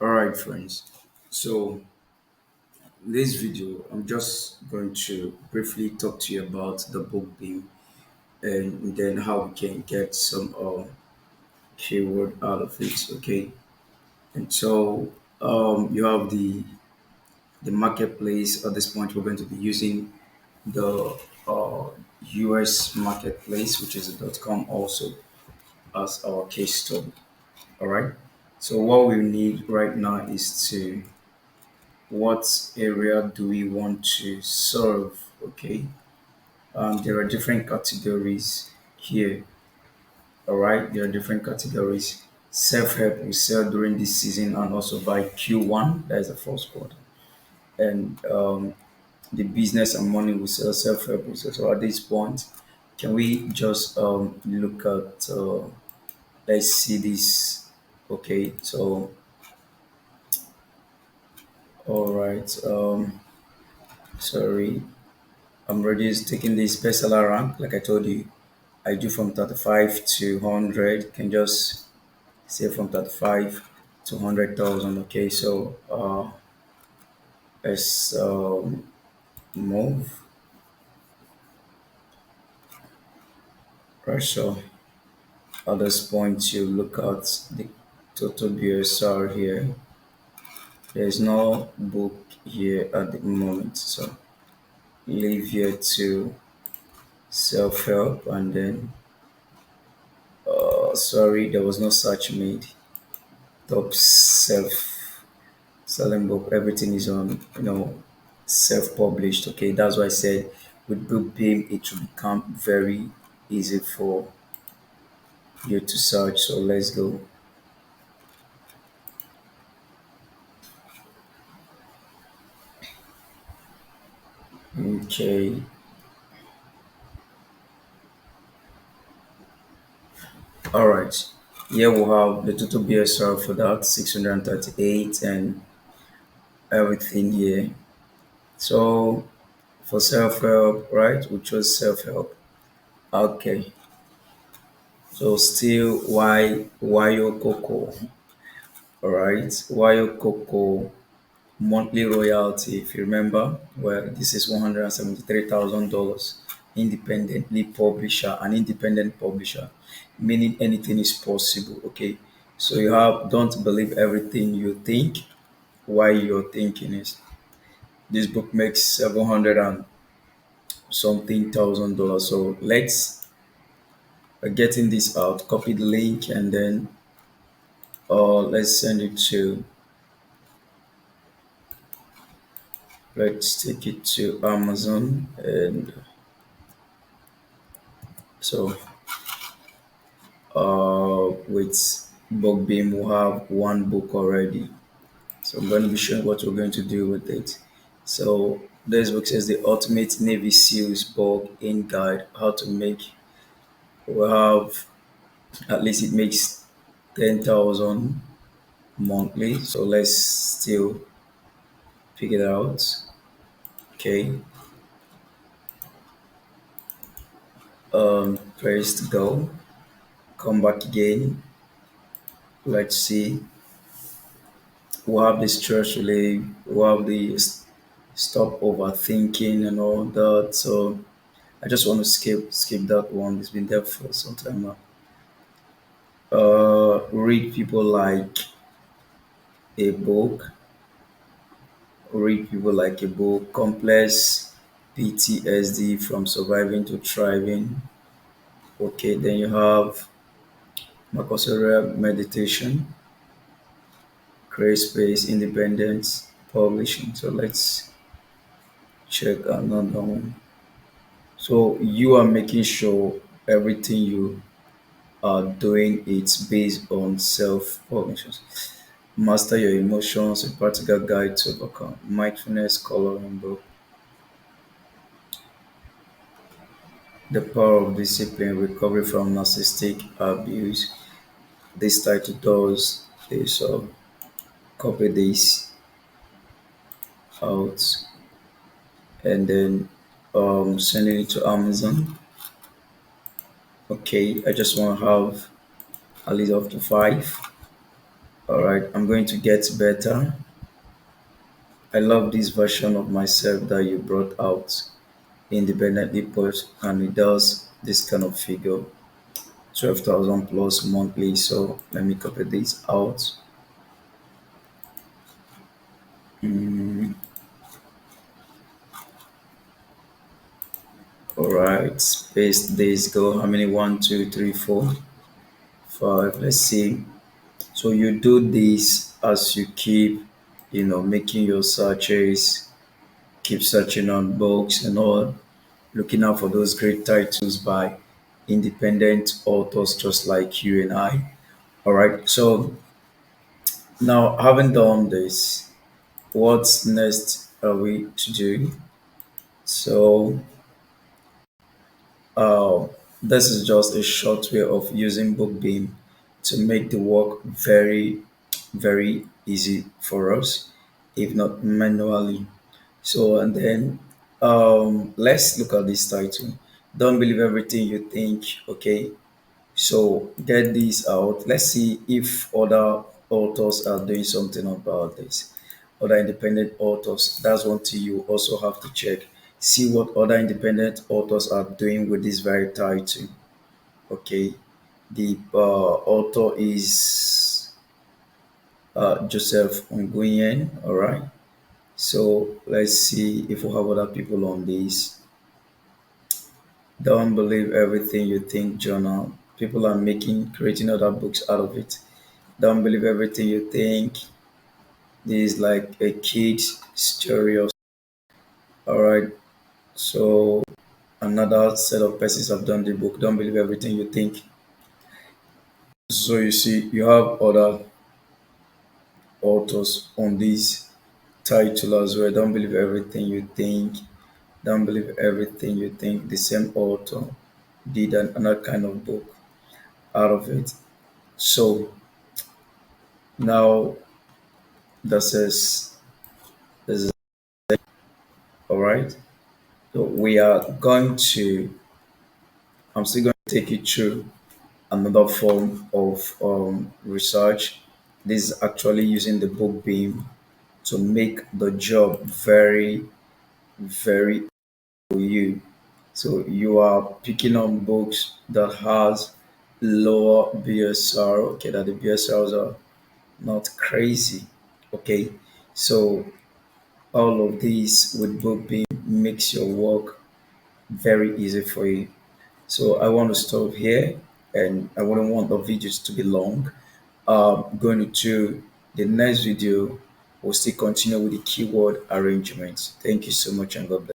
All right, friends. So, in this video, I'm just going to briefly talk to you about the book beam and then how we can get some keyword out of it. Okay, and so you have the marketplace. At this point, we're going to be using the uh, US marketplace, which is a .com, also as our case study. All right. So what we need right now is to what area do we want to serve? Okay, there are different categories here. All right, there are different categories. Self-help we sell during this season and also by Q1, that is the first quarter. And the business and money we sell, self-help we sell. So at this point, can we just look at, let's see this. Okay, so all right, sorry, I'm already taking the special rank, like I told you. I do from 35 to 100. Can just say from 35 to 100,000. Okay, so let's move. Right, so at this point, you look at the total BSR here. There's no book here at the moment, so leave here to self help and then sorry, there was no search made. Top self selling book, everything is on, self-published. Okay, that's why I said with BookBeam it will become very easy for you to search. So let's go. Okay, all right. Here we have the total BSR for that 638 and everything here. So for self-help, right? We chose self-help. Okay. So still why your coco? All right. Why your coco monthly royalty, if you remember, well, this is $173,000. Independently publisher, an independent publisher, meaning anything is possible. Okay, so you have don't believe everything you think. Why you're thinking is this book makes 700 and something thousand dollars. So let's getting this out. Copy the link and then let's send it to let's take it to Amazon and so with BookBeam, we have one book already. So I'm going to be showing what we're going to do with it. So this book says the Ultimate Navy SEALs Bug In Guide, how to make. We have at least it makes 10,000 monthly. So let's still pick it out. Okay. Press go. Come back again. Let's see. We have the stress relief. We have the stop overthinking and all that. So I just want to skip that one. It's been there for some time now. Read people like a book. Read people like a book. Complex PTSD from surviving to thriving. Okay, then you have Marcus Aurelius meditation, create space, independence, publishing. So let's check another one. So you are making sure everything you are doing it based on self-publishing. Master your emotions, a practical guide to overcome. Mindfulness coloring book. The power of discipline, recovery from narcissistic abuse. This title does this. So copy this out and then sending it to Amazon. Okay, I just want to have at least up to five. All right, I'm going to get better. I love this version of myself that you brought out independently post, and it does this kind of figure 12,000 plus monthly. So let me copy this out. Mm, all right, space days go. How many? One, two, three, four, five. Let's see. So you do this as you keep, making your searches, keep searching on books and all, looking out for those great titles by independent authors just like you and I. All right. So now, having done this, what's next are we to do? So, uh, this is just a short way of using BookBeam to make the work very, very easy for us, if not manually. So, and then let's look at this title. Don't believe everything you think, okay? So get this out. Let's see if other authors are doing something about this. Other independent authors. That's one thing you also have to check. See what other independent authors are doing with this very title. Okay. The author is Joseph Nguyen. All right. So let's see if we have other people on this. Don't believe everything you think, journal. People are creating other books out of it. Don't believe everything you think. This is like a kid's story. All right. So another set of persons have done the book. Don't believe everything you think. So you see, you have other authors on this title as well. Don't believe everything you think. Don't believe everything you think. The same author did another kind of book out of it. So now this is all right. So we are going to. I'm still going to take you through another form of research. This is actually using the book beam to make the job very, very for you. So you are picking on books that has lower BSR, okay, that the BSRs are not crazy. Okay. So all of these with book beam makes your work very easy for you. So I want to stop here, and I wouldn't want the videos to be long. Going to the next video, we'll still continue with the keyword arrangements. Thank you so much, and God bless.